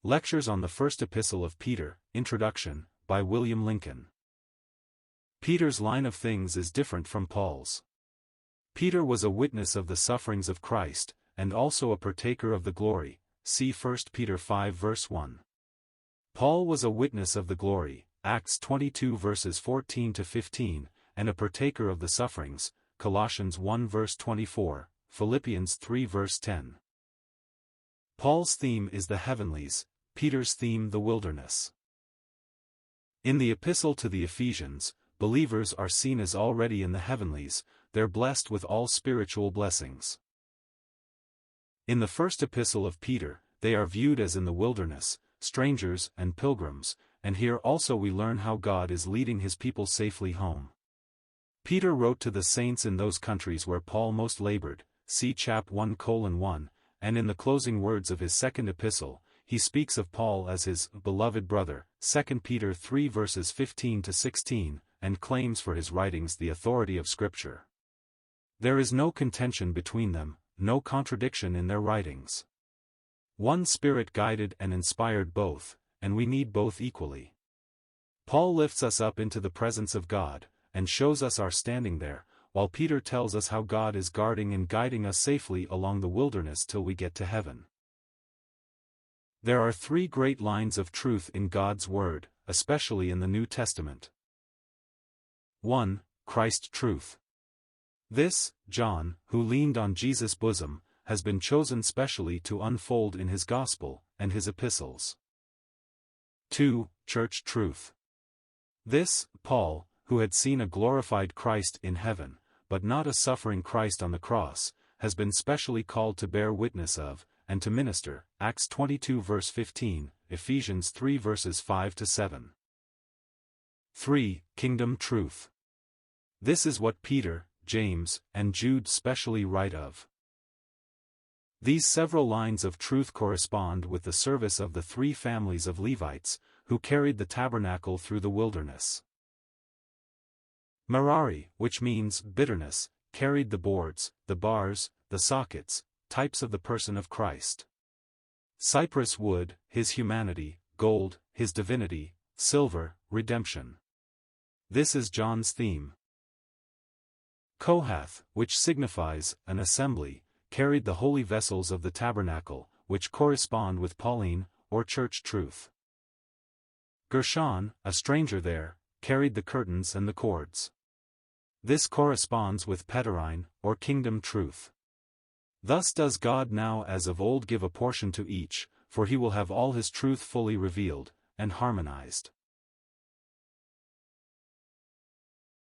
Lectures on the First Epistle of Peter, Introduction, by William Lincoln. Peter's line of things is different from Paul's. Peter was a witness of the sufferings of Christ, and also a partaker of the glory, see 1 Peter 5 verse 1. Paul was a witness of the glory, Acts 22 verses 14 to 15, and a partaker of the sufferings, Colossians 1 verse 24, Philippians 3 verse 10. Paul's theme is the heavenlies, Peter's theme the wilderness. In the Epistle to the Ephesians, believers are seen as already in the heavenlies, they're blessed with all spiritual blessings. In the first epistle of Peter, they are viewed as in the wilderness, strangers and pilgrims, and here also we learn how God is leading his people safely home. Peter wrote to the saints in those countries where Paul most labored, see chap 1:1, and in the closing words of his second epistle, he speaks of Paul as his beloved brother, 2 Peter 3 verses 15 to 16, and claims for his writings the authority of Scripture. There is no contention between them, no contradiction in their writings. One Spirit guided and inspired both, and we need both equally. Paul lifts us up into the presence of God, and shows us our standing there, while Peter tells us how God is guarding and guiding us safely along the wilderness till we get to heaven. There are three great lines of truth in God's Word, especially in the New Testament. 1. Christ truth. This, John, who leaned on Jesus' bosom, has been chosen specially to unfold in his Gospel and his epistles. 2. Church truth. This, Paul, who had seen a glorified Christ in heaven, but not a suffering Christ on the cross, has been specially called to bear witness of, and to minister, Acts 22 verse 15, Ephesians 3 verses 5 to 7. 3. Kingdom truth. This is what Peter, James, and Jude specially write of. These several lines of truth correspond with the service of the three families of Levites, who carried the tabernacle through the wilderness. Merari, which means bitterness, carried the boards, the bars, the sockets, types of the person of Christ. Cypress wood, his humanity, gold, his divinity, silver, redemption. This is John's theme. Kohath, which signifies an assembly, carried the holy vessels of the tabernacle, which correspond with Pauline, or church truth. Gershon, a stranger there, carried the curtains and the cords. This corresponds with Peterine, or kingdom truth. Thus does God now as of old give a portion to each, for he will have all his truth fully revealed, and harmonized.